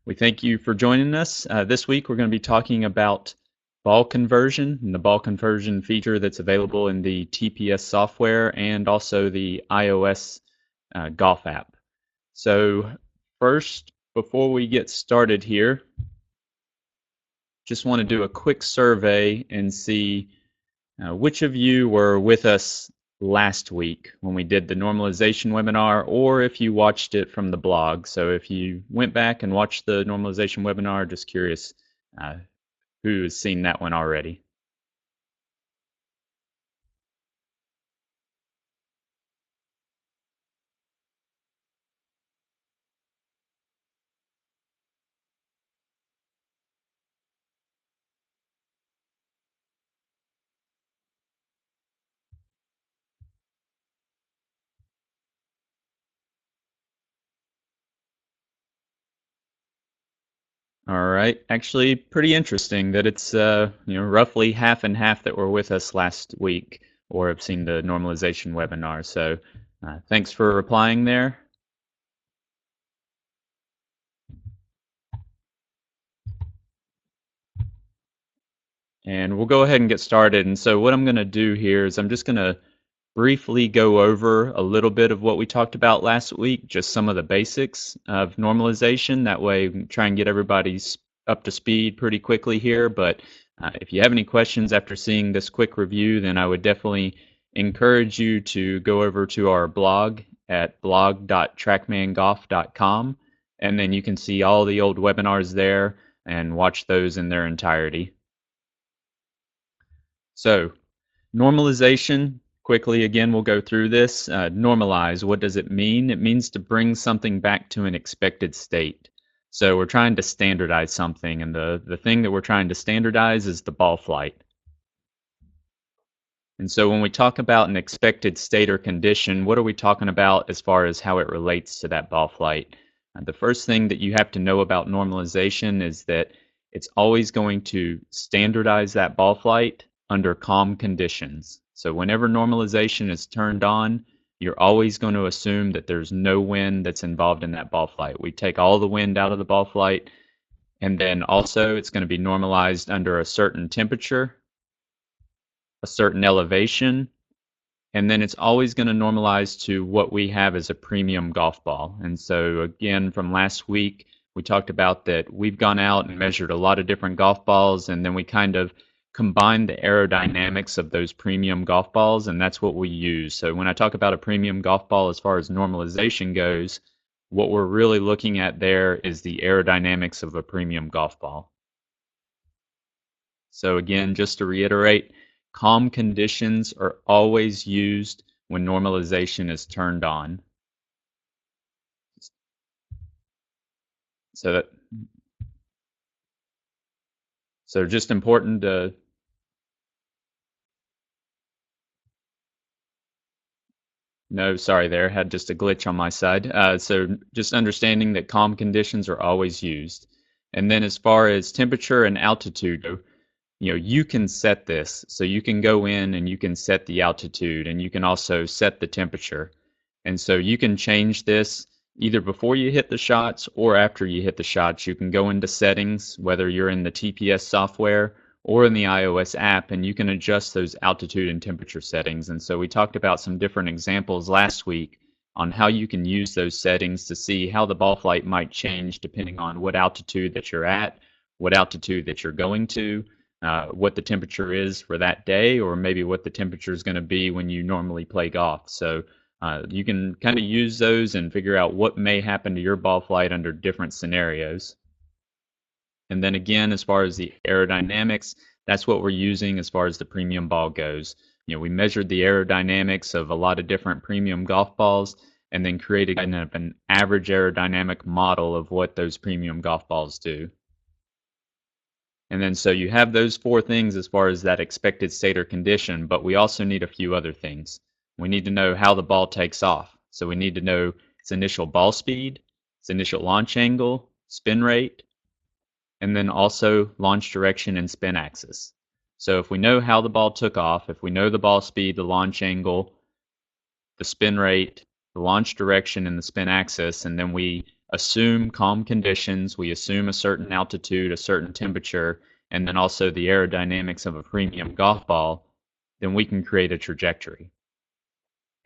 We thank you for joining us. This week we're going to be talking about ball conversion and the ball conversion feature that's available in the TPS software and also the iOS golf app. So first, before we get started here, just want to do a quick survey and see which of you were with us last week when we did the normalization webinar, or if you watched it from the blog. So if you went back and watched the normalization webinar, just curious who has seen that one already. All right, actually pretty interesting that it's roughly half and half that were with us last week or have seen the normalization webinar. So thanks for replying there. And we'll go ahead and get started. And so what I'm going to do here is I'm just going to briefly go over a little bit of what we talked about last week, just some of the basics of normalization. That way we can try and get everybody up to speed pretty quickly here. But if you have any questions after seeing this quick review, then I would definitely encourage you to go over to our blog at blog.trackmangolf.com, and then you can see all the old webinars there and watch those in their entirety. So normalization, quickly again, we'll go through this. Normalize, what does it mean? It means to bring something back to an expected state. So we're trying to standardize something, and the thing that we're trying to standardize is the ball flight. And so when we talk about an expected state or condition, what are we talking about as far as how it relates to that ball flight? The first thing that you have to know about normalization is that it's always going to standardize that ball flight under calm conditions. So whenever normalization is turned on, you're always going to assume that there's no wind that's involved in that ball flight. We take all the wind out of the ball flight, and then also it's going to be normalized under a certain temperature, a certain elevation, and then it's always going to normalize to what we have as a premium golf ball. And so again, from last week, we talked about that we've gone out and measured a lot of different golf balls, and then we kind of combine the aerodynamics of those premium golf balls, and that's what we use. So when I talk about a premium golf ball as far as normalization goes, what we're really looking at there is the aerodynamics of a premium golf ball. So again, just to reiterate, calm conditions are always used when normalization is turned on. So just important to No, sorry there. Had just a glitch on my side. So just understanding that calm conditions are always used. And then as far as temperature and altitude, you can set this. So you can go in and you can set the altitude, and you can also set the temperature. And so you can change this either before you hit the shots or after you hit the shots. You can go into settings, whether you're in the TPS software or in the iOS app, and you can adjust those altitude and temperature settings. And so we talked about some different examples last week on how you can use those settings to see how the ball flight might change depending on what altitude that you're at, what altitude that you're going to, what the temperature is for that day, or maybe what the temperature is going to be when you normally play golf. So you can kind of use those and figure out what may happen to your ball flight under different scenarios. And then again, as far as the aerodynamics, that's what we're using as far as the premium ball goes. We measured the aerodynamics of a lot of different premium golf balls and then created kind of an average aerodynamic model of what those premium golf balls do. And then so you have those four things as far as that expected state or condition, but we also need a few other things. We need to know how the ball takes off. So we need to know its initial ball speed, its initial launch angle, spin rate, and then also launch direction and spin axis. So if we know how the ball took off, if we know the ball speed, the launch angle, the spin rate, the launch direction, and the spin axis, and then we assume calm conditions, we assume a certain altitude, a certain temperature, and then also the aerodynamics of a premium golf ball, then we can create a trajectory.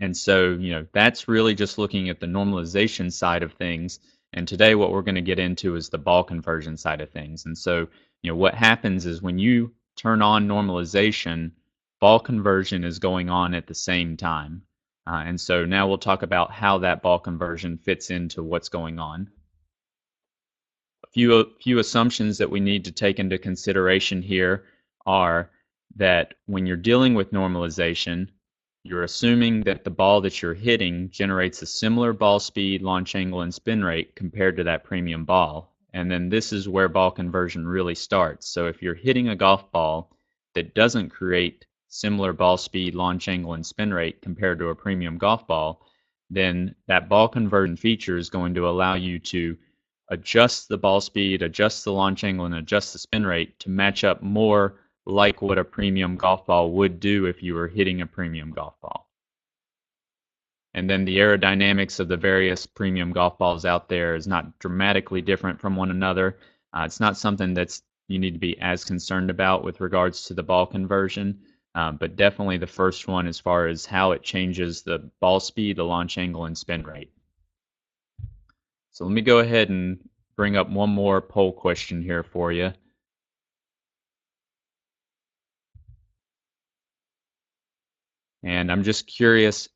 And so, that's really just looking at the normalization side of things. And today, what we're going to get into is the ball conversion side of things. And so, what happens is when you turn on normalization, ball conversion is going on at the same time. And so now we'll talk about how that ball conversion fits into what's going on. A few assumptions that we need to take into consideration here are that when you're dealing with normalization, you're assuming that the ball that you're hitting generates a similar ball speed, launch angle, and spin rate compared to that premium ball. And then this is where ball conversion really starts. So if you're hitting a golf ball that doesn't create similar ball speed, launch angle, and spin rate compared to a premium golf ball, then that ball conversion feature is going to allow you to adjust the ball speed, adjust the launch angle, and adjust the spin rate to match up more like what a premium golf ball would do if you were hitting a premium golf ball. And then the aerodynamics of the various premium golf balls out there is not dramatically different from one another. It's not something that's you need to be as concerned about with regards to the ball conversion, but definitely the first one as far as how it changes the ball speed, the launch angle, and spin rate. So let me go ahead and bring up one more poll question here for you. And I'm just curious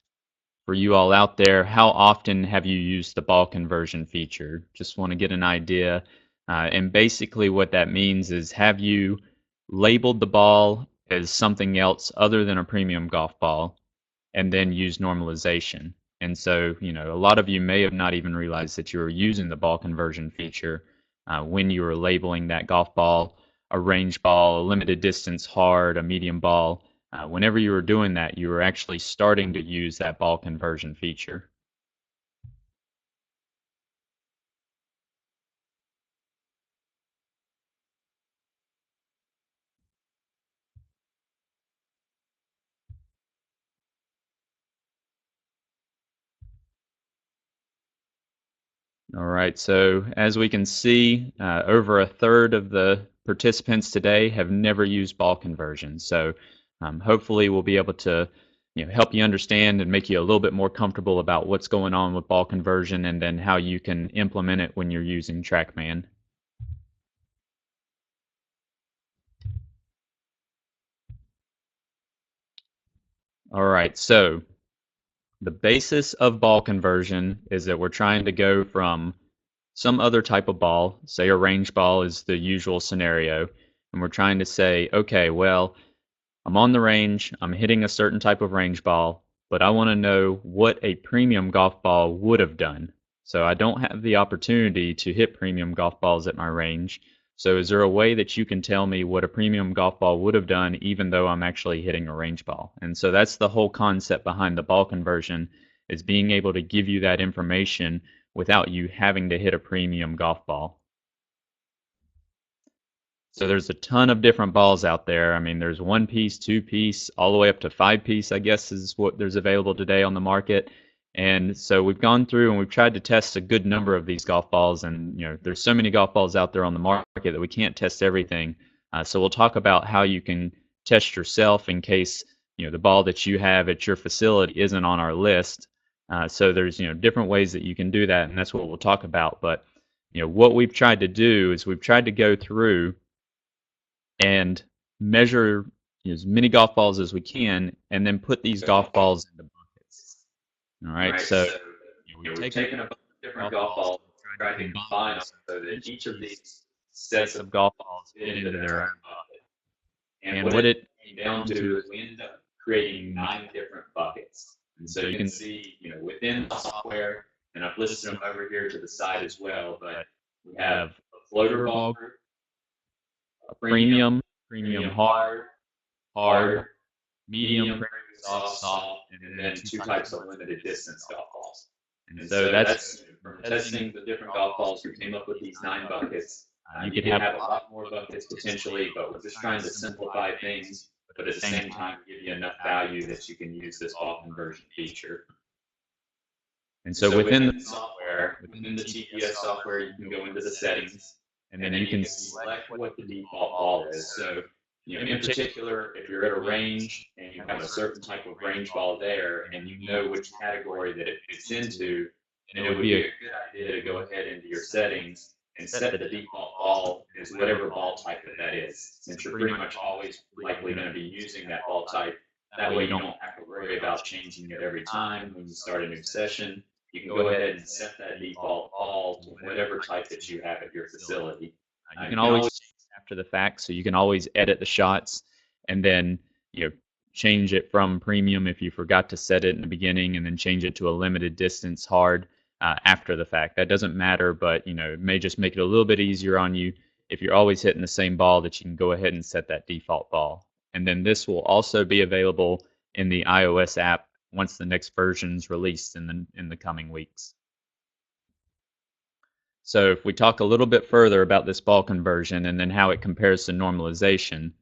for you all out there, how often have you used the ball conversion feature? Just want to get an idea. And basically what that means is, have you labeled the ball as something else other than a premium golf ball and then used normalization? And so, a lot of you may have not even realized that you were using the ball conversion feature when you were labeling that golf ball a range ball, a limited distance hard, a medium ball. Whenever you were doing that, you were actually starting to use that ball conversion feature. All right, so as we can see, over a third of the participants today have never used ball conversion. So hopefully we'll be able to help you understand and make you a little bit more comfortable about what's going on with ball conversion and then how you can implement it when you're using TrackMan. All right, so the basis of ball conversion is that we're trying to go from some other type of ball, say a range ball is the usual scenario, and we're trying to say, okay, well, I'm on the range, I'm hitting a certain type of range ball, but I want to know what a premium golf ball would have done. So I don't have the opportunity to hit premium golf balls at my range. So is there a way that you can tell me what a premium golf ball would have done even though I'm actually hitting a range ball? And so that's the whole concept behind the ball conversion, is being able to give you that information without you having to hit a premium golf ball. So there's a ton of different balls out there. I mean, there's 1-piece, 2-piece, all the way up to 5-piece, I guess, is what there's available today on the market. And so we've gone through and we've tried to test a good number of these golf balls. And, there's so many golf balls out there on the market that we can't test everything. So we'll talk about how you can test yourself in case, the ball that you have at your facility isn't on our list. So there's, different ways that you can do that. And that's what we'll talk about. But, what we've tried to do is we've tried to go through and measure as many golf balls as we can, and then put these golf balls into buckets. All right, so we've taken a bunch of different golf balls, tried to combine them so that each of these sets of golf balls fit into their own bucket. And what it came down to is we ended up creating 9 different buckets. And so you can see, within the software, and I've listed them over here to the side as well, but we have a floater ball group, a premium hard, medium, soft, and then 2 types of limited distance golf balls. And so that's from testing the different golf balls, we came up with these 9 buckets. You could have a lot more buckets potentially, but we're just trying to simplify things, but at the same time give you enough value that you can use this ball conversion feature. And so within the software, software, within the TPS software, you can go into the settings, and then you can select what the default ball is. So, in particular, if you're at a range and you have a certain type of range ball there, and you know which category that it fits into, then it would be a good idea to go ahead into your settings and set the default ball as whatever ball type that is, since you're pretty much always likely going to be using that ball type. That way you don't have to worry about changing it every time when you start a new session. You can go ahead and set that default ball to whatever type that you have at your facility. You can always change after the fact, so you can always edit the shots and then change it from premium if you forgot to set it in the beginning, and then change it to a limited distance hard after the fact. That doesn't matter, but it may just make it a little bit easier on you if you're always hitting the same ball, that you can go ahead and set that default ball. And then this will also be available in the iOS app once the next version's released in the coming weeks. So if we talk a little bit further about this ball conversion and then how it compares to normalization.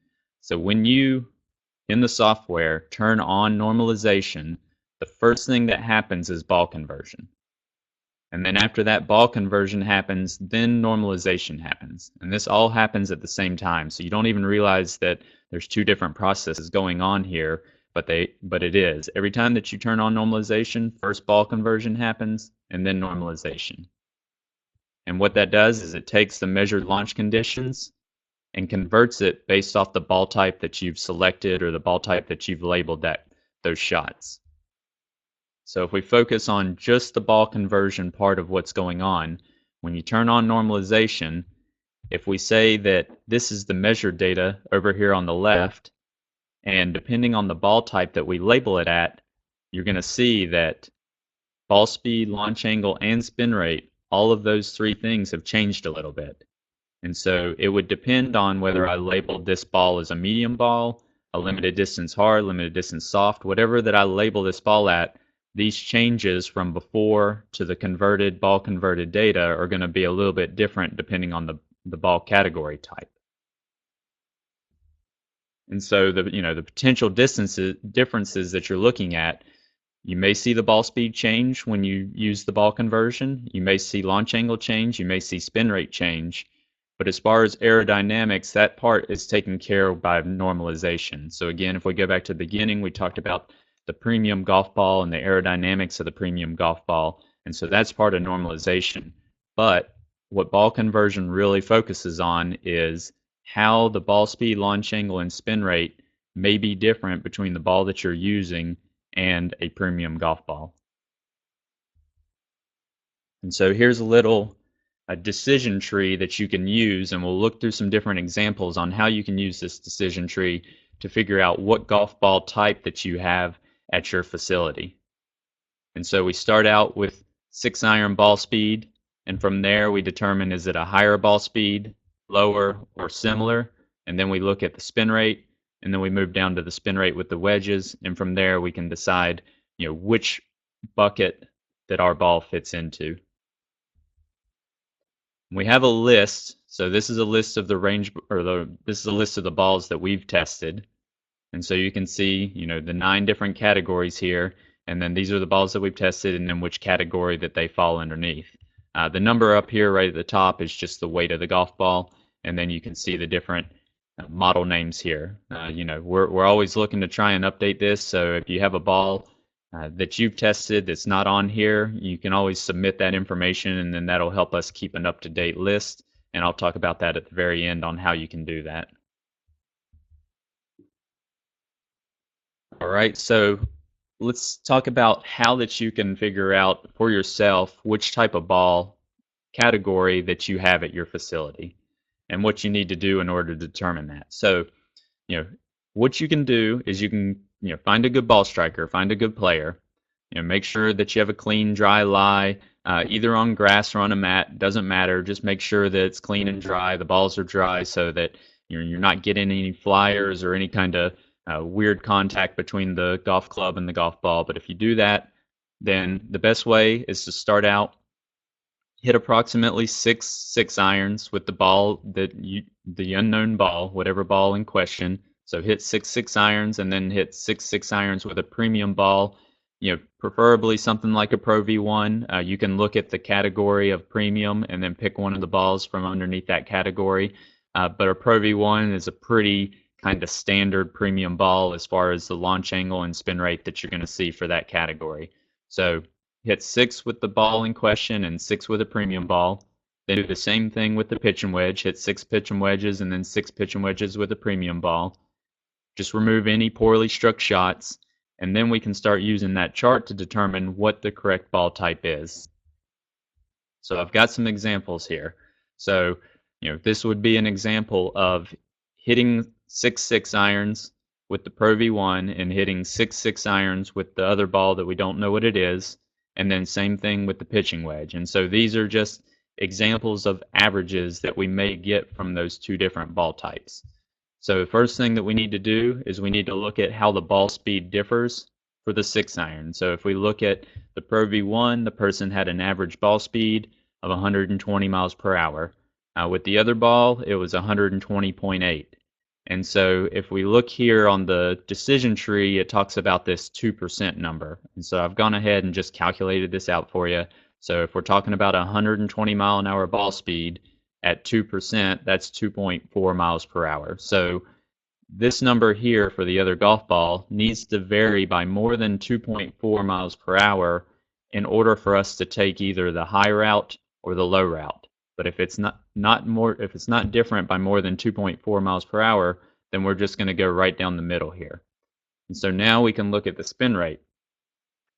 So when you, in the software, turn on normalization, the first thing that happens is ball conversion. And then after that ball conversion happens, then normalization happens. And this all happens at the same time. So you don't even realize that there's two different processes going on here, but it is. Every time that you turn on normalization, first ball conversion happens, and then normalization. And what that does is it takes the measured launch conditions and converts it based off the ball type that you've selected or the ball type that you've labeled those shots. So if we focus on just the ball conversion part of what's going on, when you turn on normalization, if we say that this is the measured data over here on the left, and depending on the ball type that we label it at, you're going to see that ball speed, launch angle, and spin rate, all of those three things have changed a little bit. And so it would depend on whether I labeled this ball as a medium ball, a limited distance hard, limited distance soft, whatever that I label this ball at, these changes from before to the ball converted data are going to be a little bit different depending on the ball category type. And so the potential differences that you're looking at, you may see the ball speed change when you use the ball conversion. You may see launch angle change. You may see spin rate change. But as far as aerodynamics, that part is taken care of by normalization. So again, if we go back to the beginning, we talked about the premium golf ball and the aerodynamics of the premium golf ball. And so that's part of normalization. But what ball conversion really focuses on is how the ball speed, launch angle, and spin rate may be different between the ball that you're using and a premium golf ball. And so here's a decision tree that you can use, and we'll look through some different examples on how you can use this decision tree to figure out what golf ball type that you have at your facility. And so we start out with 6-iron ball speed, and from there we determine, is it a higher ball speed, lower, or similar? And then we look at the spin rate, and then we move down to the spin rate with the wedges, and from there we can decide which bucket that our ball fits into. We have a list, so this is a list of the range, this is a list of the balls that we've tested. And so you can see, the 9 different categories here, and then these are the balls that we've tested, and then which category that they fall underneath. The number up here right at the top is just the weight of the golf ball, and then you can see the different model names here. We're always looking to try and update this, so if you have a ball that you've tested that's not on here, you can always submit that information, and then that'll help us keep an up-to-date list, and I'll talk about that at the very end on how you can do that. All right, so let's talk about how that you can figure out for yourself which type of ball category that you have at your facility and what you need to do in order to determine that. So, what you can do is you can find a good ball striker, find a good player, make sure that you have a clean, dry lie, either on grass or on a mat, doesn't matter. Just make sure that it's clean and dry, the balls are dry, so that you're not getting any flyers or any kind of weird contact between the golf club and the golf ball. But if you do that, then the best way is to start out, hit approximately 6 irons with the ball the unknown ball, whatever ball in question. So hit 6 irons, and then hit 6 irons with a premium ball, preferably something like a Pro V1. You can look at the category of premium and then pick one of the balls from underneath that category. But a Pro V1 is a pretty kind of standard premium ball as far as the launch angle and spin rate that you're going to see for that category. So hit 6 with the ball in question and 6 with a premium ball. Then do the same thing with the pitch and wedge. Hit 6 pitch and wedges and then 6 pitch and wedges with a premium ball. Just remove any poorly struck shots, and then we can start using that chart to determine what the correct ball type is. So I've got some examples here. So, this would be an example of hitting 6-6 irons with the Pro V1 and hitting 6-6 irons with the other ball that we don't know what it is, and then same thing with the pitching wedge. And so these are just examples of averages that we may get from those two different ball types. So the first thing that we need to do is we need to look at how the ball speed differs for the 6 iron. So if we look at the Pro V1, the person had an average ball speed of 120 miles per hour. With the other ball, it was 120.8. And so if we look here on the decision tree, it talks about this 2% number. And so I've gone ahead and just calculated this out for you. So if we're talking about 120 mile an hour ball speed, at 2%, that's 2.4 miles per hour. So this number here for the other golf ball needs to vary by more than 2.4 miles per hour in order for us to take either the high route or the low route. But if it's not different by more than 2.4 miles per hour, then we're just going to go right down the middle here. And so now we can look at the spin rate.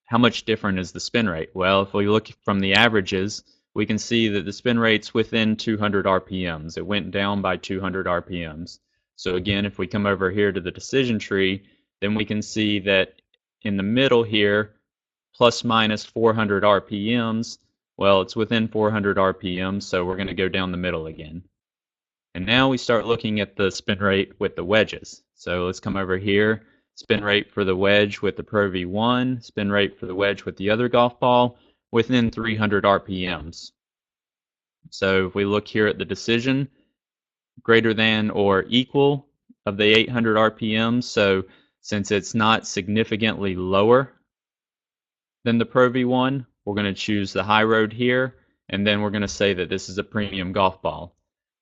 How much different is the spin rate? Well, if we look from the averages, we can see that the spin rate's within 200 RPMs. It went down by 200 RPMs. So again, if we come over here to the decision tree, then we can see that in the middle here, plus minus 400 RPMs, well, it's within 400 RPMs, so we're going to go down the middle again. And now we start looking at the spin rate with the wedges. So let's come over here, spin rate for the wedge with the Pro V1, spin rate for the wedge with the other golf ball, within 300 RPMs. So if we look here at the decision, greater than or equal of the 800 RPMs, so since it's not significantly lower than the Pro V1, we're going to choose the high road here, and then we're going to say that this is a premium golf ball.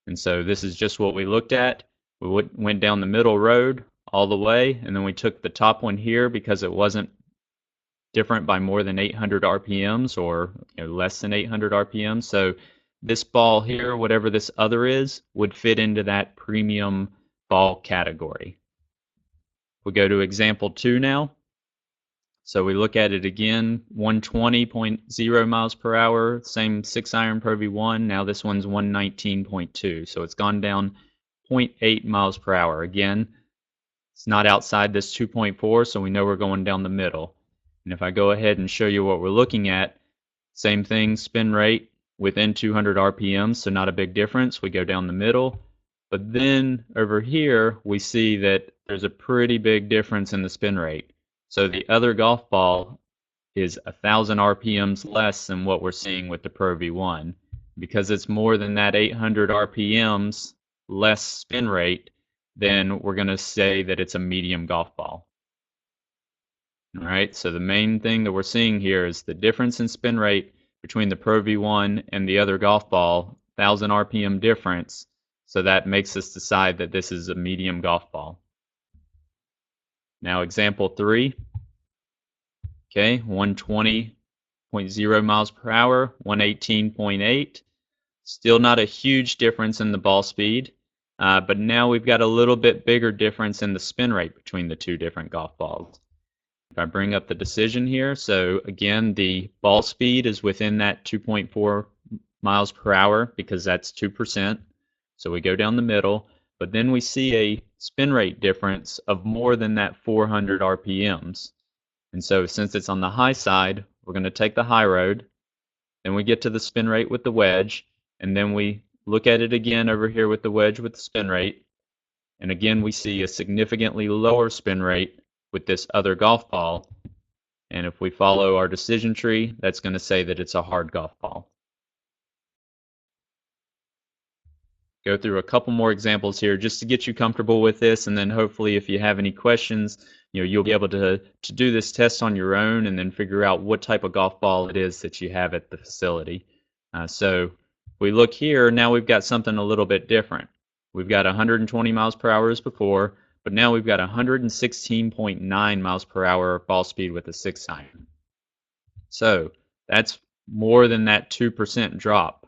And so this is just what we looked at. We went down the middle road all the way, and then we took the top one here because it wasn't different by more than 800 RPMs or less than 800 RPMs. So this ball here, whatever this other is, would fit into that premium ball category. We go to example 2 now. So we look at it again, 120.0 miles per hour, same 6 iron Pro V1. Now this one's 119.2. So it's gone down 0.8 miles per hour. Again, it's not outside this 2.4, so we know we're going down the middle. And if I go ahead and show you what we're looking at, same thing, spin rate within 200 RPMs, so not a big difference. We go down the middle. But then over here, we see that there's a pretty big difference in the spin rate. So the other golf ball is 1,000 RPMs less than what we're seeing with the Pro V1. Because it's more than that 800 RPMs less spin rate, then we're going to say that it's a medium golf ball. All right, so the main thing that we're seeing here is the difference in spin rate between the Pro V1 and the other golf ball, 1,000 RPM difference. So that makes us decide that this is a medium golf ball. Now example 3. Okay, 120.0 miles per hour, 118.8. Still not a huge difference in the ball speed, but now we've got a little bit bigger difference in the spin rate between the two different golf balls. If I bring up the decision here, so again, the ball speed is within that 2.4 miles per hour because that's 2%. So we go down the middle, but then we see a spin rate difference of more than that 400 RPMs. And so since it's on the high side, we're going to take the high road. Then we get to the spin rate with the wedge, and then we look at it again over here with the wedge with the spin rate. And again, we see a significantly lower spin rate with this other golf ball. And if we follow our decision tree, that's going to say that it's a hard golf ball. Go through a couple more examples here just to get you comfortable with this, and then hopefully if you have any questions, you'll be able to do this test on your own and then figure out what type of golf ball it is that you have at the facility. So if we look here, now we've got something a little bit different. We've got 120 miles per hour as before, but now we've got 116.9 miles per hour ball speed with a 6-iron. So that's more than that 2% drop.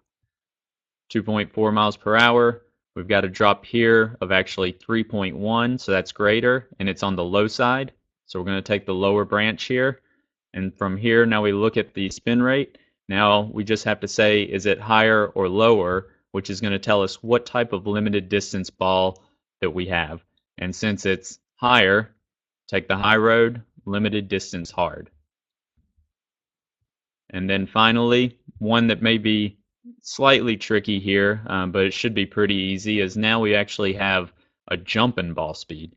2.4 miles per hour. We've got a drop here of actually 3.1, so that's greater, and it's on the low side. So we're going to take the lower branch here. And from here, now we look at the spin rate. Now we just have to say, is it higher or lower, which is going to tell us what type of limited distance ball that we have. And since it's higher, take the high road, limited distance hard. And then finally, one that may be slightly tricky here, but it should be pretty easy, is now we actually have a jump in ball speed.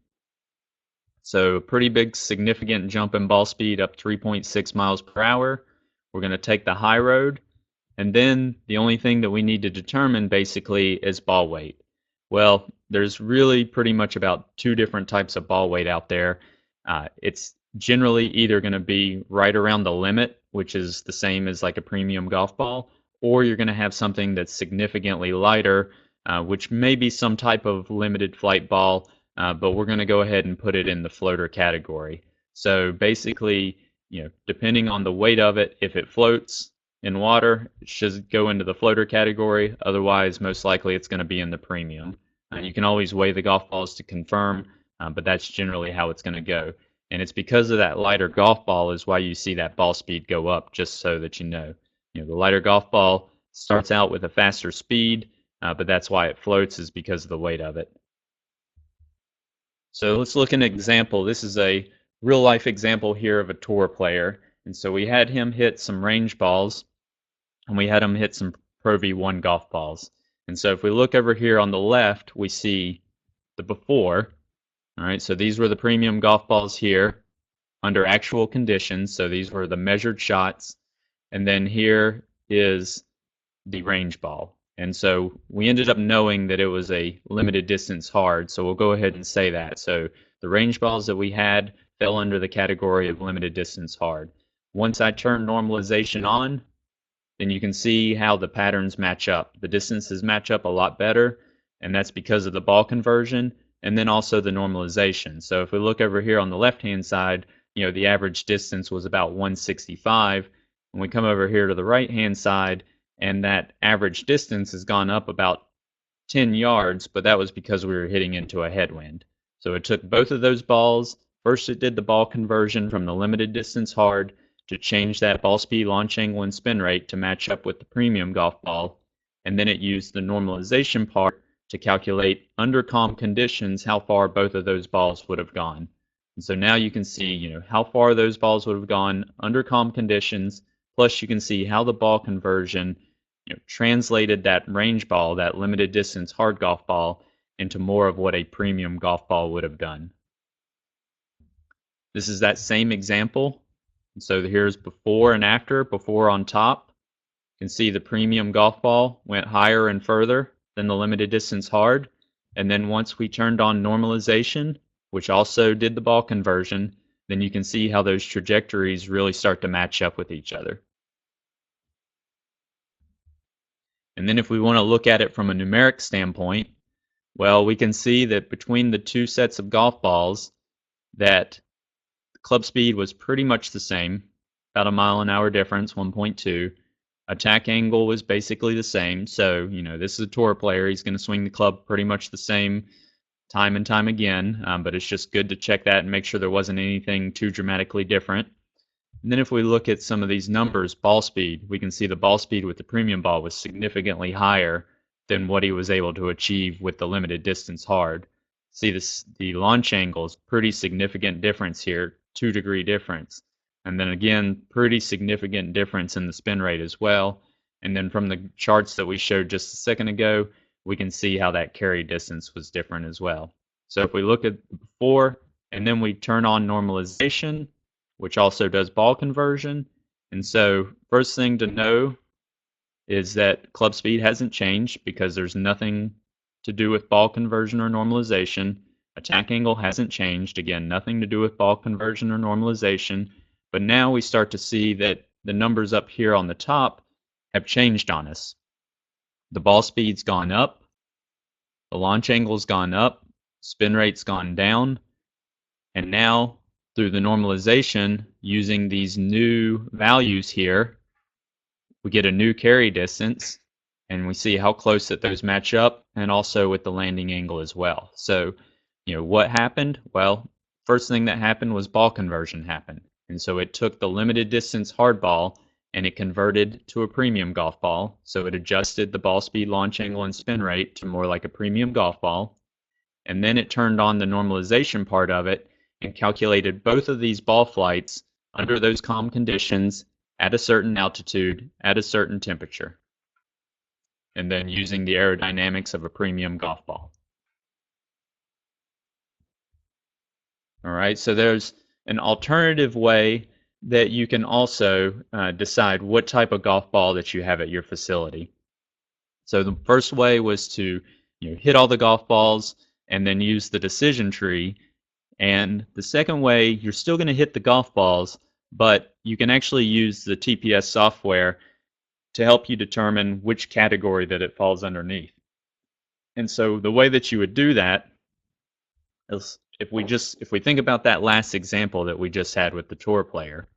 So a pretty big significant jump in ball speed, up 3.6 miles per hour. We're going to take the high road, and then the only thing that we need to determine basically is ball weight. Well, there's really pretty much about 2 different types of ball weight out there. It's generally either going to be right around the limit, which is the same as like a premium golf ball, or you're going to have something that's significantly lighter, which may be some type of limited flight ball, but we're going to go ahead and put it in the floater category. So basically, depending on the weight of it, if it floats in water, it should go into the floater category. Otherwise, most likely it's going to be in the premium. You can always weigh the golf balls to confirm, but that's generally how it's going to go. And it's because of that lighter golf ball is why you see that ball speed go up, just so that you know. The lighter golf ball starts out with a faster speed, but that's why it floats, is because of the weight of it. So let's look at an example. This is a real-life example here of a tour player. And so we had him hit some range balls, and we had him hit some Pro V1 golf balls. And so if we look over here on the left, we see the before. All right, so these were the premium golf balls here under actual conditions. So these were the measured shots. And then here is the range ball. And so we ended up knowing that it was a limited distance hard, so we'll go ahead and say that. So the range balls that we had fell under the category of limited distance hard. Once I turn normalization on, then you can see how the patterns match up. The distances match up a lot better, and that's because of the ball conversion and then also the normalization. So if we look over here on the left-hand side, the average distance was about 165. When we come over here to the right-hand side, and that average distance has gone up about 10 yards, but that was because we were hitting into a headwind. So it took both of those balls. First, it did the ball conversion from the limited distance hard to change that ball speed, launch angle, and spin rate to match up with the premium golf ball. And then it used the normalization part to calculate under calm conditions how far both of those balls would have gone. And so now you can see, how far those balls would have gone under calm conditions. Plus, you can see how the ball conversion translated that range ball, that limited distance hard golf ball, into more of what a premium golf ball would have done. This is that same example. And so here's before and after. Before on top, you can see the premium golf ball went higher and further than the limited distance hard. And then once we turned on normalization, which also did the ball conversion, then you can see how those trajectories really start to match up with each other. And then if we want to look at it from a numeric standpoint, well, we can see that between the 2 sets of golf balls, that the club speed was pretty much the same, about a mile an hour difference, 1.2. Attack angle was basically the same. So, this is a tour player. He's going to swing the club pretty much the same time and time again, but it's just good to check that and make sure there wasn't anything too dramatically different. And then if we look at some of these numbers, ball speed, we can see the ball speed with the premium ball was significantly higher than what he was able to achieve with the limited distance hard. See the launch angle is pretty significant difference here, 2-degree difference. And then again, pretty significant difference in the spin rate as well. And then from the charts that we showed just a second ago, we can see how that carry distance was different as well. So if we look at before, and then we turn on normalization, which also does ball conversion. And so first thing to know is that club speed hasn't changed because there's nothing to do with ball conversion or normalization. Attack angle hasn't changed. Again, nothing to do with ball conversion or normalization. But now we start to see that the numbers up here on the top have changed on us. The ball speed's gone up, the launch angle's gone up, spin rate's gone down, and now through the normalization, using these new values here, we get a new carry distance, and we see how close that those match up, and also with the landing angle as well. So, what happened? Well, first thing that happened was ball conversion happened. And so it took the limited distance hard ball and it converted to a premium golf ball. So it adjusted the ball speed, launch angle, and spin rate to more like a premium golf ball. And then it turned on the normalization part of it and calculated both of these ball flights under those calm conditions at a certain altitude, at a certain temperature. And then using the aerodynamics of a premium golf ball. All right, so there's an alternative way that you can also decide what type of golf ball that you have at your facility. So the first way was to hit all the golf balls and then use the decision tree. And the second way, you're still going to hit the golf balls, but you can actually use the TPS software to help you determine which category that it falls underneath. And so the way that you would do that is if we think about that last example that we just had with the tour player.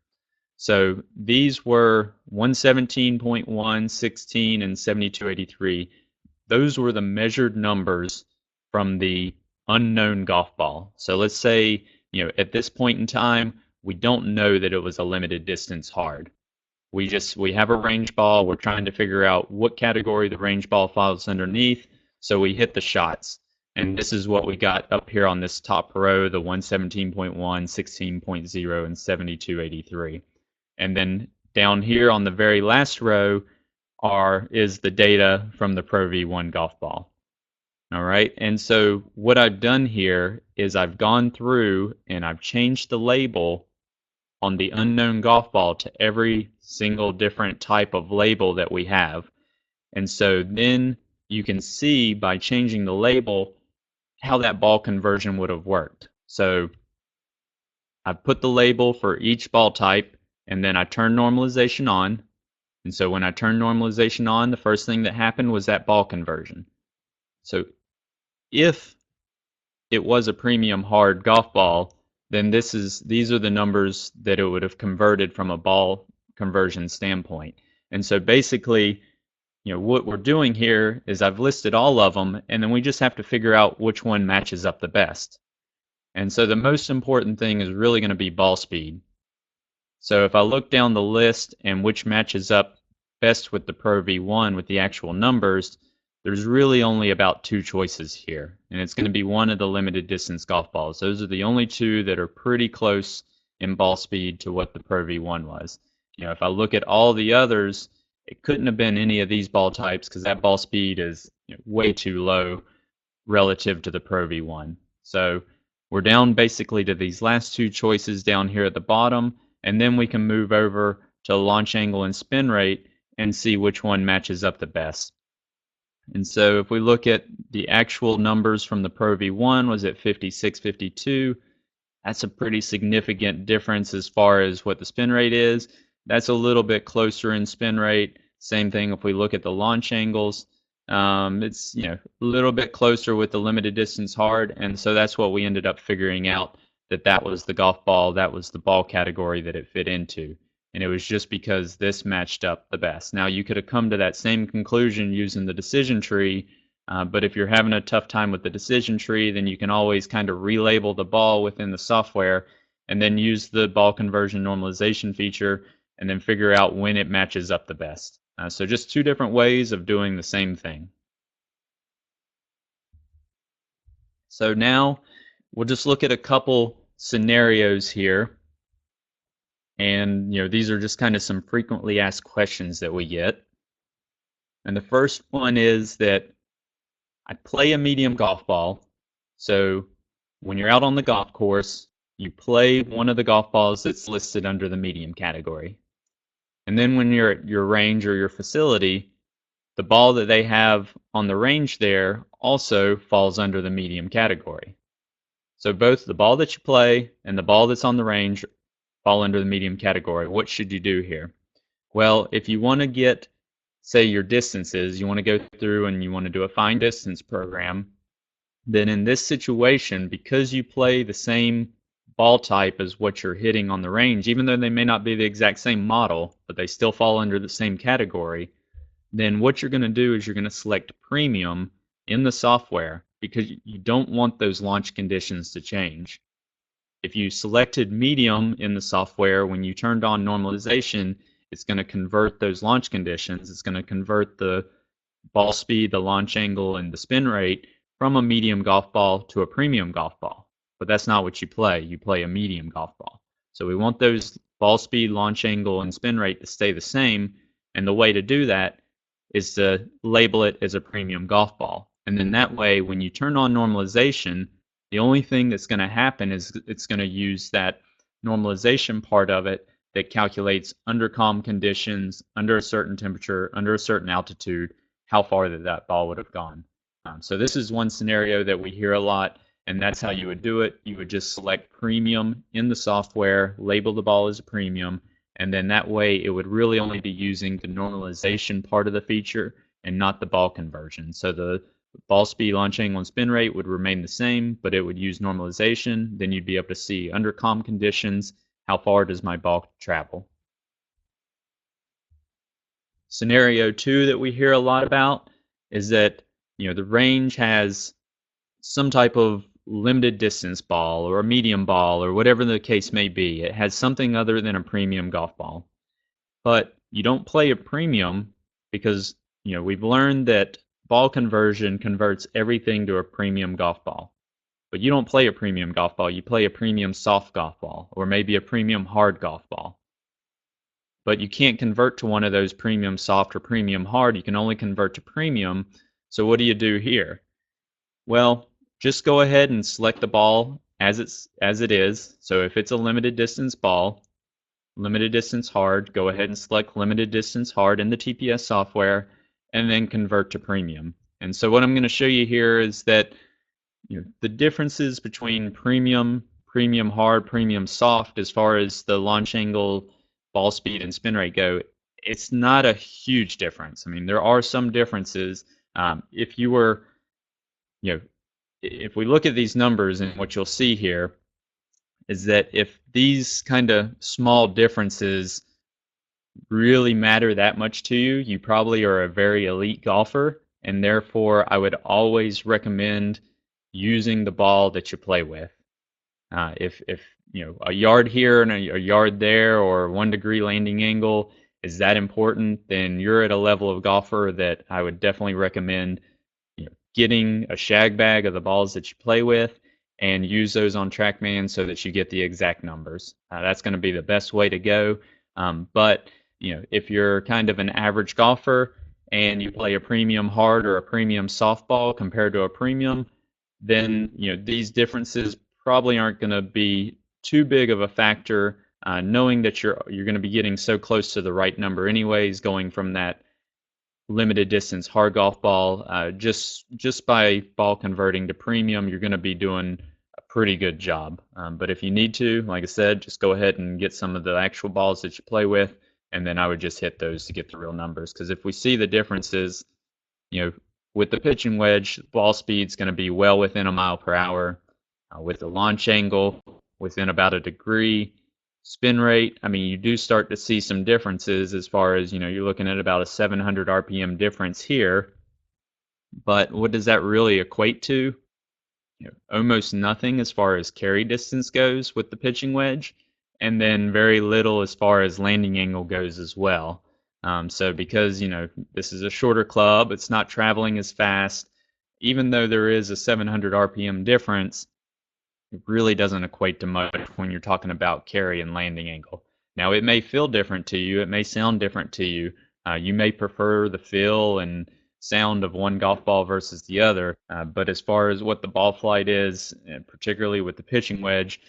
So these were 117.1, 16, and 7283. Those were the measured numbers from the unknown golf ball. So let's say, at this point in time, we don't know that it was a limited distance hard. We have a range ball. We're trying to figure out what category the range ball falls underneath. So we hit the shots. And this is what we got up here on this top row, the 117.1, 16.0, and 7283. And then down here on the very last row is the data from the Pro V1 golf ball. All right, and so what I've done here is I've gone through and I've changed the label on the unknown golf ball to every single different type of label that we have. And so then you can see by changing the label how that ball conversion would have worked. So I've put the label for each ball type, and then I turn normalization on. And so when I turned normalization on, the first thing that happened was that ball conversion. So if it was a premium hard golf ball, then these are the numbers that it would have converted from a ball conversion standpoint. And so basically, what we're doing here is I've listed all of them, and then we just have to figure out which one matches up the best. And so the most important thing is really going to be ball speed. So if I look down the list and which matches up best with the Pro V1 with the actual numbers, there's really only about two choices here. And it's going to be one of the limited distance golf balls. Those are the only two that are pretty close in ball speed to what the Pro V1 was. If I look at all the others, it couldn't have been any of these ball types because that ball speed is way too low relative to the Pro V1. So we're down basically to these last two choices down here at the bottom, and then we can move over to launch angle and spin rate and see which one matches up the best. And so if we look at the actual numbers from the Pro V1 was at 56, 52. That's a pretty significant difference as far as what the spin rate is. That's a little bit closer in spin rate. Same thing if we look at the launch angles. It's a little bit closer with the limited distance hard, and so that's what we ended up figuring out, that was the golf ball, that was the ball category that it fit into. And it was just because this matched up the best. Now you could have come to that same conclusion using the decision tree, but if you're having a tough time with the decision tree, then you can always kind of relabel the ball within the software and then use the ball conversion normalization feature and then figure out when it matches up the best. So just two different ways of doing the same thing. So now we'll just look at a couple scenarios here. And these are just kind of some frequently asked questions that we get. And the first one is that I play a medium golf ball. So when you're out on the golf course, you play one of the golf balls that's listed under the medium category. And then when you're at your range or your facility, the ball that they have on the range there also falls under the medium category. So both the ball that you play and the ball that's on the range fall under the medium category. What should you do here? Well, if you want to get, say, your distances, you want to go through and you want to do a fine distance program, then in this situation, because you play the same ball type as what you're hitting on the range, even though they may not be the exact same model, but they still fall under the same category, then what you're going to do is you're going to select premium in the software because you don't want those launch conditions to change. If you selected medium in the software, when you turned on normalization, it's going to convert those launch conditions. It's going to convert the ball speed, the launch angle, and the spin rate from a medium golf ball to a premium golf ball. But that's not what you play. You play a medium golf ball. So we want those ball speed, launch angle, and spin rate to stay the same. And the way to do that is to label it as a premium golf ball. And then that way, when you turn on normalization, the only thing that's going to happen is it's going to use that normalization part of it that calculates under calm conditions, under a certain temperature, under a certain altitude, how far that ball would have gone. So this is one scenario that we hear a lot, and that's how you would do it. You would just select premium in the software, label the ball as a premium, and then that way it would really only be using the normalization part of the feature and not the ball conversion. So the ball speed, launch angle, and spin rate would remain the same, but it would use normalization. Then you'd be able to see under calm conditions, how far does my ball travel. Scenario 2 that we hear a lot about is that the range has some type of limited distance ball or a medium ball or whatever the case may be. It has something other than a premium golf ball. But you don't play a premium because we've learned that ball conversion converts everything to a premium golf ball. But you don't play a premium golf ball. You play a premium soft golf ball or maybe a premium hard golf ball. But you can't convert to one of those premium soft or premium hard. You can only convert to premium. So what do you do here? Well, just go ahead and select the ball as it is. So if it's a limited distance ball, limited distance hard, go ahead and select limited distance hard in the TPS software and then convert to premium. And so what I'm going to show you here is that the differences between premium, premium hard, premium soft as far as the launch angle, ball speed, and spin rate go, it's not a huge difference. I mean, there are some differences. If you were, if we look at these numbers, and what you'll see here is that if these kind of small differences really matter that much to you, you probably are a very elite golfer, and therefore I would always recommend using the ball that you play with. If a yard here and a yard there or 1 degree landing angle is that important, then you're at a level of golfer that I would definitely recommend getting a shag bag of the balls that you play with and use those on TrackMan so that you get the exact numbers. That's going to be the best way to go. But if you're kind of an average golfer and you play a premium hard or a premium softball compared to a premium, then these differences probably aren't going to be too big of a factor, knowing that you're going to be getting so close to the right number anyways, going from that limited distance hard golf ball. Just by ball converting to premium, you're going to be doing a pretty good job. But if you need to, like I said, just go ahead and get some of the actual balls that you play with, and then I would just hit those to get the real numbers. Because if we see the differences, with the pitching wedge, ball speed's going to be well within a mile per hour. With the launch angle, within about a degree. Spin rate, I mean, you do start to see some differences as far as, you're looking at about a 700 RPM difference here. But what does that really equate to? Almost nothing as far as carry distance goes with the pitching wedge, and then very little as far as landing angle goes as well. So because, this is a shorter club, it's not traveling as fast, even though there is a 700 RPM difference, it really doesn't equate to much when you're talking about carry and landing angle. Now, it may feel different to you. It may sound different to you. You may prefer the feel and sound of one golf ball versus the other. But as far as what the ball flight is, and particularly with the pitching wedge,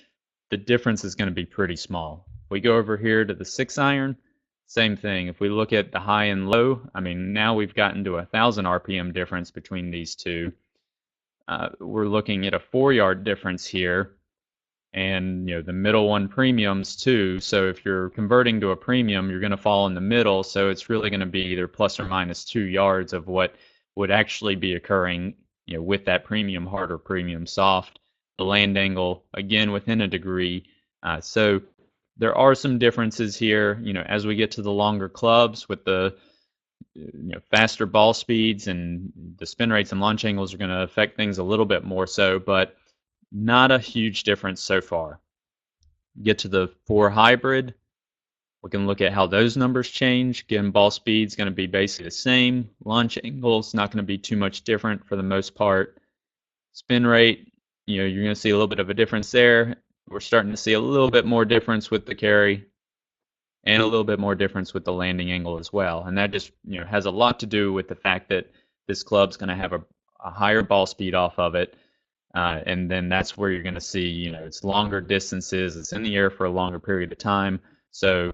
the difference is going to be pretty small. If we go over here to the 6-iron, same thing. If we look at the high and low, I mean, now we've gotten to 1,000 RPM difference between these two. we're looking at a 4-yard difference here, and the middle one premiums too. So if you're converting to a premium, you're going to fall in the middle. So it's really going to be either plus or minus 2 yards of what would actually be occurring, with that premium hard or premium soft. The land angle again within a degree. So there are some differences here. As we get to the longer clubs with the faster ball speeds, and the spin rates and launch angles are going to affect things a little bit more so, but not a huge difference so far. Get to the 4 hybrid, we can look at how those numbers change. Again, ball speed's going to be basically the same. Launch angle's not going to be too much different for the most part. Spin rate, you're going to see a little bit of a difference there. We're starting to see a little bit more difference with the carry, and a little bit more difference with the landing angle as well. And that just has a lot to do with the fact that this club's going to have a higher ball speed off of it. And then that's where you're going to see, it's longer distances, it's in the air for a longer period of time. So,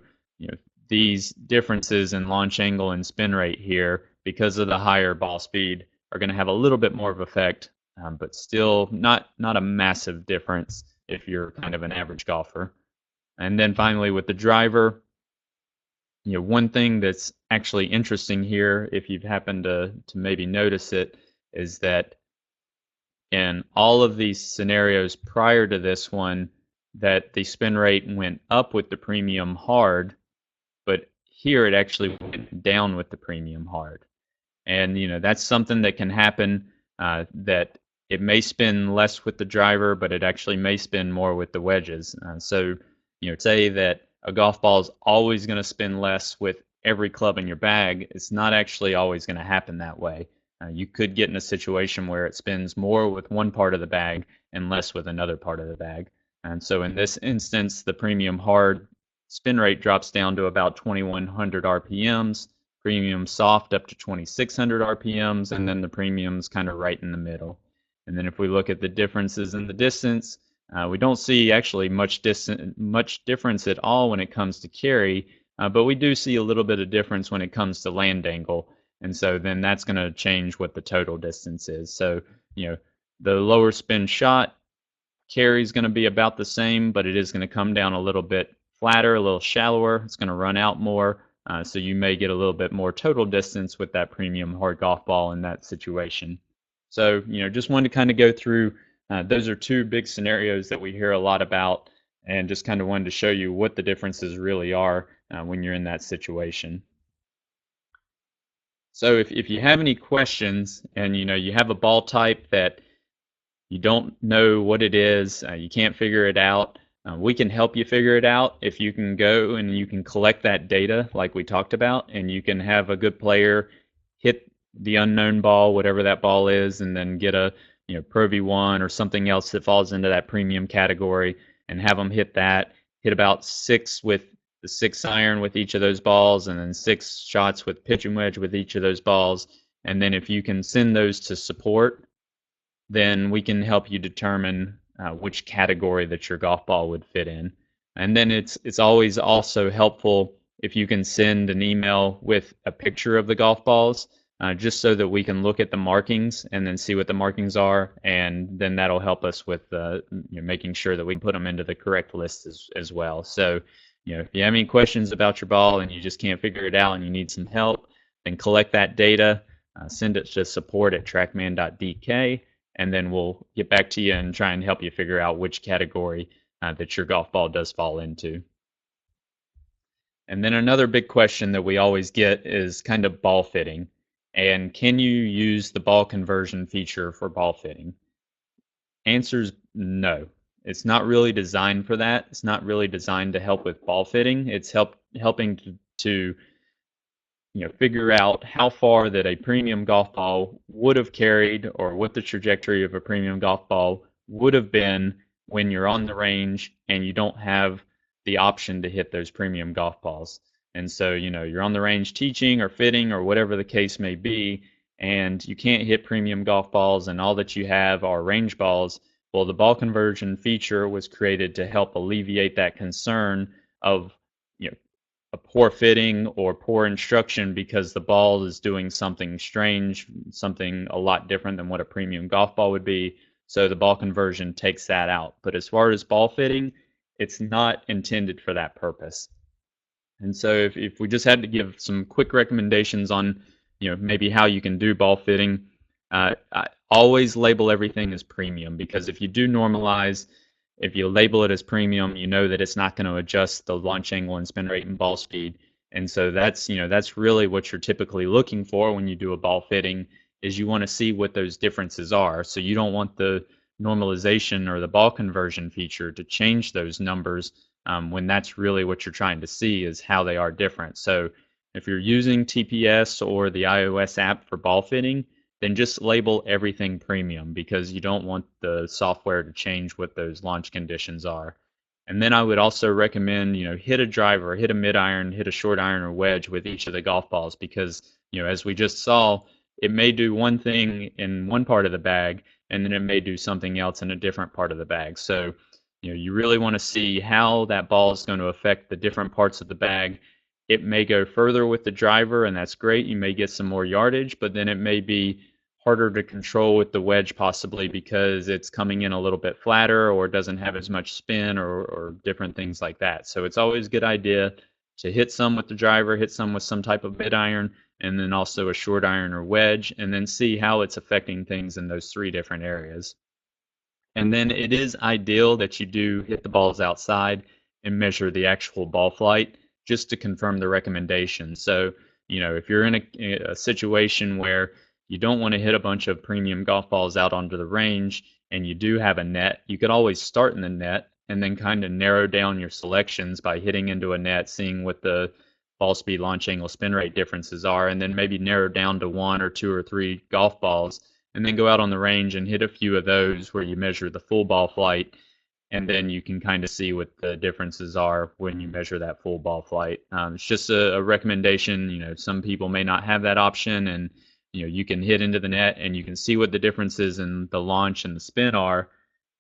these differences in launch angle and spin rate here, because of the higher ball speed, are going to have a little bit more of effect, but still not a massive difference if you're kind of an average golfer. And then finally with the driver, one thing that's actually interesting here, if you've happened to maybe notice it, is that in all of these scenarios prior to this one, that the spin rate went up with the premium hard, but here it actually went down with the premium hard. And that's something that can happen, that it may spin less with the driver, but it actually may spin more with the wedges. So say that a golf ball is always going to spin less with every club in your bag. It's not actually always going to happen that way. You could get in a situation where it spins more with one part of the bag and less with another part of the bag. And so in this instance, the premium hard spin rate drops down to about 2100 RPMs, premium soft up to 2600 RPMs, and then the premium's kind of right in the middle. And then if we look at the differences in the distance, we don't see actually much difference at all when it comes to carry, but we do see a little bit of difference when it comes to land angle. And so then that's going to change what the total distance is. So, the lower spin shot carry is going to be about the same, but it is going to come down a little bit flatter, a little shallower. It's going to run out more. So you may get a little bit more total distance with that premium hard golf ball in that situation. So, just wanted to kind of go through, those are 2 big scenarios that we hear a lot about, and just kind of wanted to show you what the differences really are when you're in that situation. So if you have any questions, and you have a ball type that you don't know what it is, you can't figure it out, we can help you figure it out if you can go and you can collect that data like we talked about, and you can have a good player hit the unknown ball, whatever that ball is, and then get a Pro V1 or something else that falls into that premium category, and have them hit about 6 with the 6 iron with each of those balls, and then 6 shots with pitch and wedge with each of those balls. And then if you can send those to support, then we can help you determine which category that your golf ball would fit in. And then it's always also helpful if you can send an email with a picture of the golf balls, just so that we can look at the markings and then see what the markings are, and then that'll help us with making sure that we can put them into the correct list as well. So if you have any questions about your ball and you just can't figure it out and you need some help, then collect that data, send it to support@trackman.dk, and then we'll get back to you and try and help you figure out which category that your golf ball does fall into. And then another big question that we always get is kind of ball fitting. And can you use the ball conversion feature for ball fitting? Answer's no. It's not really designed for that. It's not really designed to help with ball fitting. It's helping to figure out how far that a premium golf ball would have carried, or what the trajectory of a premium golf ball would have been when you're on the range and you don't have the option to hit those premium golf balls. And so, you're on the range teaching or fitting or whatever the case may be, and you can't hit premium golf balls, and all that you have are range balls. Well, the ball conversion feature was created to help alleviate that concern of, a poor fitting or poor instruction because the ball is doing something strange, something a lot different than what a premium golf ball would be. So the ball conversion takes that out. But as far as ball fitting, it's not intended for that purpose. And so if we just had to give some quick recommendations on, maybe how you can do ball fitting, I always label everything as premium, because if you do normalize, if you label it as premium, you know that it's not going to adjust the launch angle and spin rate and ball speed. And so that's really what you're typically looking for when you do a ball fitting, is you want to see what those differences are. So you don't want the normalization or the ball conversion feature to change those numbers, when that's really what you're trying to see, is how they are different. So if you're using TPS or the iOS app for ball fitting, then just label everything premium, because you don't want the software to change what those launch conditions are. And then I would also recommend, hit a driver, hit a mid iron, hit a short iron or wedge with each of the golf balls, because, as we just saw, it may do one thing in one part of the bag, and then it may do something else in a different part of the bag. So, you really want to see how that ball is going to affect the different parts of the bag. It may go further with the driver, and that's great. You may get some more yardage, but then it may be harder to control with the wedge, possibly because it's coming in a little bit flatter, or doesn't have as much spin, or different things like that. So it's always a good idea to hit some with the driver, hit some with some type of mid iron, and then also a short iron or wedge, and then see how it's affecting things in those 3 different areas. And then it is ideal that you do hit the balls outside and measure the actual ball flight, just to confirm the recommendation. So, if you're in a situation where you don't want to hit a bunch of premium golf balls out onto the range, and you do have a net, you could always start in the net and then kind of narrow down your selections by hitting into a net, seeing what the ball speed, launch angle, spin rate differences are, and then maybe narrow down to 1 or 2 or 3 golf balls, and then go out on the range and hit a few of those where you measure the full ball flight, and then you can kind of see what the differences are when you measure that full ball flight. It's just a recommendation. Some people may not have that option, and you can hit into the net and you can see what the differences in the launch and the spin are.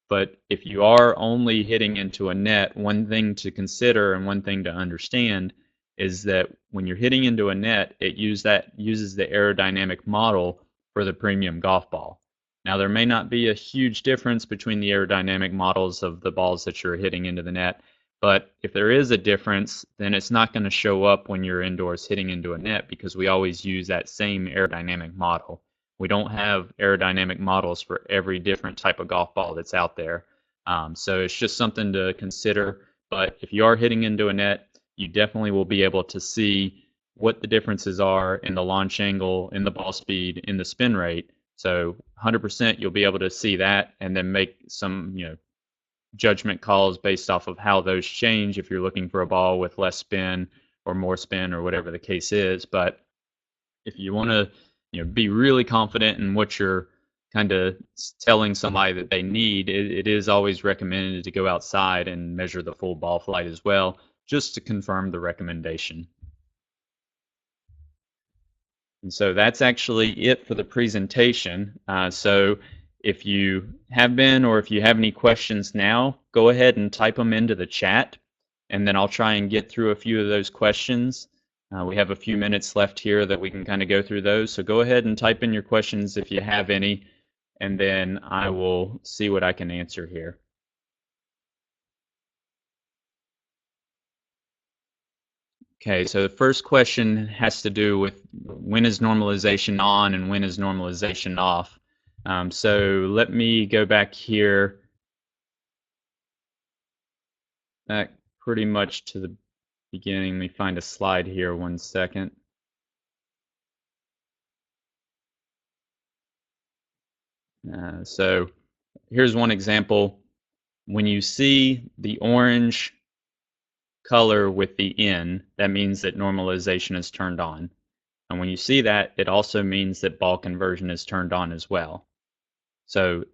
But if you are only hitting into a net, one thing to consider and one thing to understand is that when you're hitting into a net, it uses the aerodynamic model for the premium golf ball. Now, there may not be a huge difference between the aerodynamic models of the balls that you're hitting into the net, but if there is a difference, then it's not going to show up when you're indoors hitting into a net, because we always use that same aerodynamic model. We don't have aerodynamic models for every different type of golf ball that's out there. So it's just something to consider. But if you are hitting into a net, you definitely will be able to see what the differences are in the launch angle, in the ball speed, in the spin rate. So 100% you'll be able to see that, and then make some, judgment calls based off of how those change, if you're looking for a ball with less spin or more spin, or whatever the case is. But if you want to, be really confident in what you're kind of telling somebody that they need, it is always recommended to go outside and measure the full ball flight as well, just to confirm the recommendation. And so that's actually it for the presentation. So if you have been, or if you have any questions now, go ahead and type them into the chat, and then I'll try and get through a few of those questions. We have a few minutes left here that we can kind of go through those. So go ahead and type in your questions if you have any, and then I will see what I can answer here. Okay, so the first question has to do with when is normalization on and when is normalization off. So let me go back here, back pretty much to the beginning. Let me find a slide here, 1 second. So here's one example. When you see the orange color with the N, that means that normalization is turned on. And when you see that, it also means that ball conversion is turned on as well. So,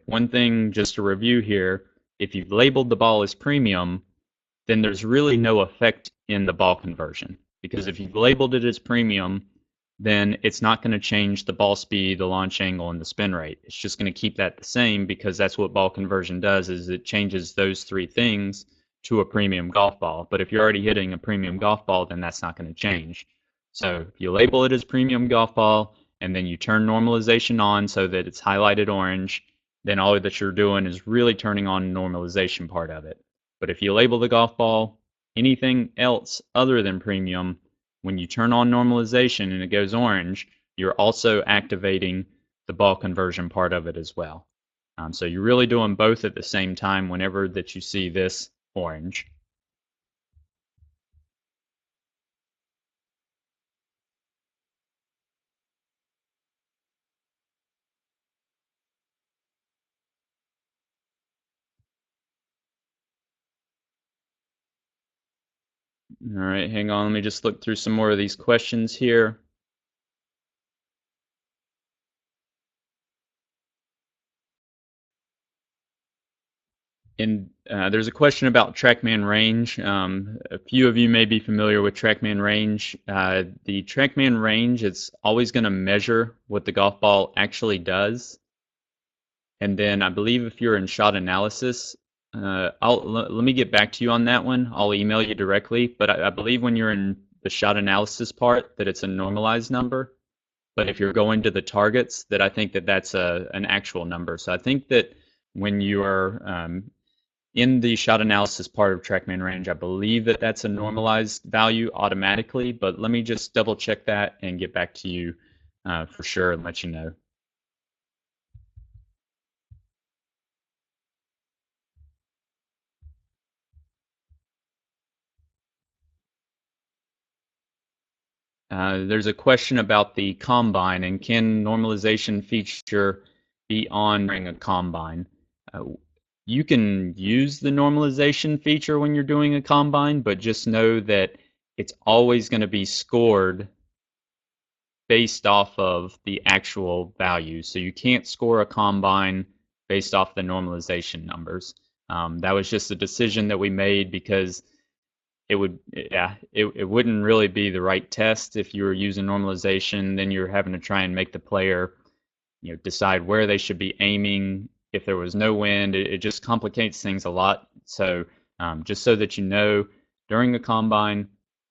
one thing just to review here, if you've labeled the ball as premium, then there's really no effect in the ball conversion. Because if you've labeled it as premium, then it's not going to change the ball speed, the launch angle, and the spin rate. It's just going to keep that the same, because that's what ball conversion does, is it changes those 3 things to a premium golf ball. But if you're already hitting a premium golf ball, then that's not going to change. So if you label it as premium golf ball and then you turn normalization on so that it's highlighted orange, then all that you're doing is really turning on the normalization part of it. But if you label the golf ball anything else other than premium, when you turn on normalization and it goes orange, you're also activating the ball conversion part of it as well. So you're really doing both at the same time whenever that you see this orange. All right, hang on. Let me just look through some more of these questions here. And there's a question about TrackMan range. A few of you may be familiar with TrackMan range. The TrackMan range, it's always going to measure what the golf ball actually does. And then I believe if you're in shot analysis, let me get back to you on that one. I'll email you directly. But I believe when you're in the shot analysis part that it's a normalized number. But if you're going to the targets, that I think that that's an actual number. So I think that when you are in the shot analysis part of TrackMan range, I believe that that's a normalized value automatically. But let me just double check that and get back to you for sure and let you know. There's a question about the combine and can normalization feature be on during a combine? You can use the normalization feature when you're doing a combine, but just know that it's always going to be scored based off of the actual value. So you can't score a combine based off the normalization numbers. That was just a decision that we made because it wouldn't really be the right test if you were using normalization. Then you're having to try and make the player, decide where they should be aiming. If there was no wind, it just complicates things a lot. So just so that you know, during a combine,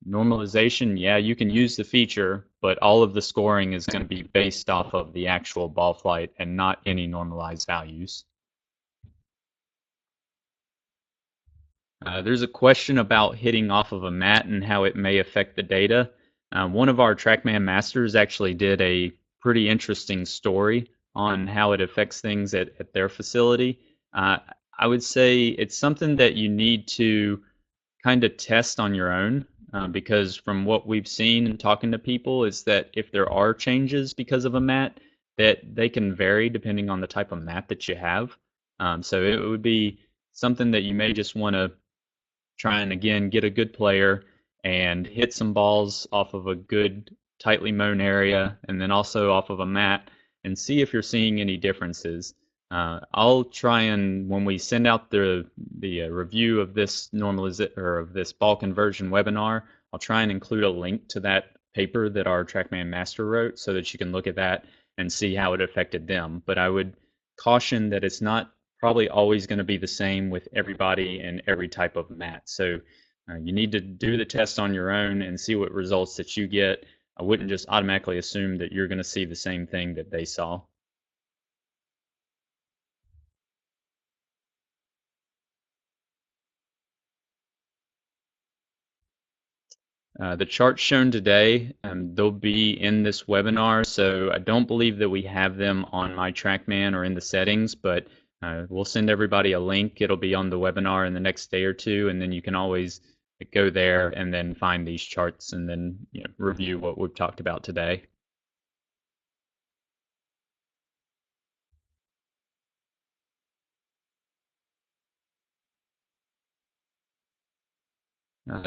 normalization, yeah, you can use the feature, but all of the scoring is going to be based off of the actual ball flight and not any normalized values. There's a question about hitting off of a mat and how it may affect the data. One of our TrackMan masters actually did a pretty interesting story on how it affects things at their facility. I would say it's something that you need to kind of test on your own because from what we've seen and talking to people is that if there are changes because of a mat, that they can vary depending on the type of mat that you have. So it would be something that you may just want to try and again get a good player and hit some balls off of a good tightly mown area and then also off of a mat and see if you're seeing any differences. I'll try and when we send out the review of this of this ball conversion webinar, I'll try and include a link to that paper that our TrackMan master wrote so that you can look at that and see how it affected them. But I would caution that it's not probably always going to be the same with everybody and every type of mat. So you need to do the test on your own and see what results that you get. I wouldn't just automatically assume that you're going to see the same thing that they saw. The charts shown today, they'll be in this webinar, so I don't believe that we have them on my TrackMan or in the settings, but we'll send everybody a link. It'll be on the webinar in the next day or two, and then you can always go there and then find these charts and then review what we've talked about today.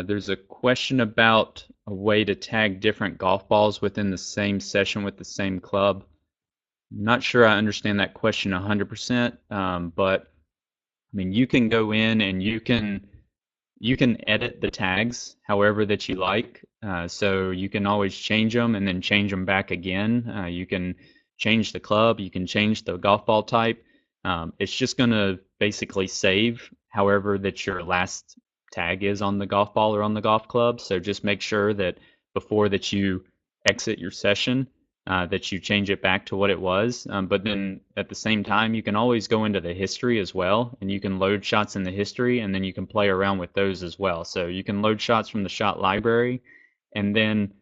There's a question about a way to tag different golf balls within the same session with the same club. I'm not sure I understand that question 100%, but I mean, you can go in and you can edit the tags however that you like. So you can always change them and then change them back again. You can change the club, you can change the golf ball type. It's just going to basically save however that your last tag is on the golf ball or on the golf club. So just make sure that before that you exit your session, that you change it back to what it was. But then at the same time, you can always go into the history as well, and you can load shots in the history, and then you can play around with those as well. So you can load shots from the shot library, and then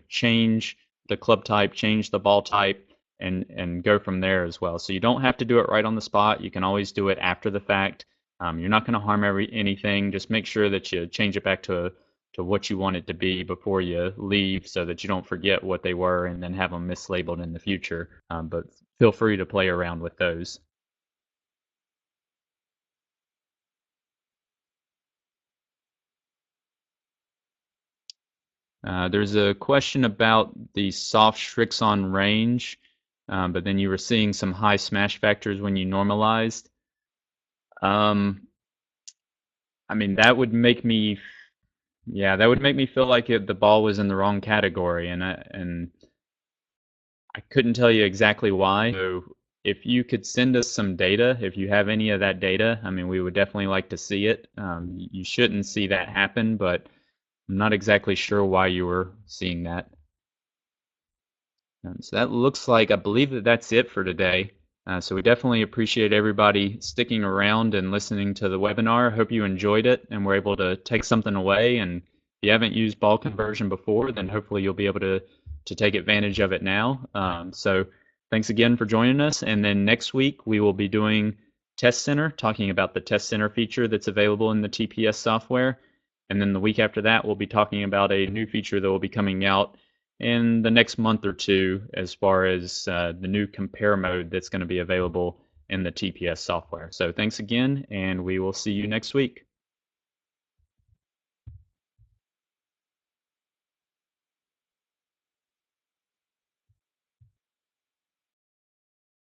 change the club type, change the ball type, and go from there as well. So you don't have to do it right on the spot. You can always do it after the fact. You're not going to harm anything. Just make sure that you change it back to what you want it to be before you leave, so that you don't forget what they were and then have them mislabeled in the future. But feel free to play around with those. There's a question about the soft Strixon range, but then you were seeing some high smash factors when you normalized. Um, I mean, that would make me, yeah, that would make me feel like the ball was in the wrong category, and I couldn't tell you exactly why. So if you could send us some data, if you have any of that data, I mean, we would definitely like to see it. You shouldn't see that happen, but I'm not exactly sure why you were seeing that. So that looks like, I believe that that's it for today. So we definitely appreciate everybody sticking around and listening to the webinar. I hope you enjoyed it and were able to take something away. And if you haven't used ball conversion before, then hopefully you'll be able to take advantage of it now. So thanks again for joining us. And then next week we will be doing Test Center, talking about the Test Center feature that's available in the TPS software. And then the week after that, we'll be talking about a new feature that will be coming out in the next month or two, as far as the new compare mode that's going to be available in the TPS software. So thanks again, and we will see you next week.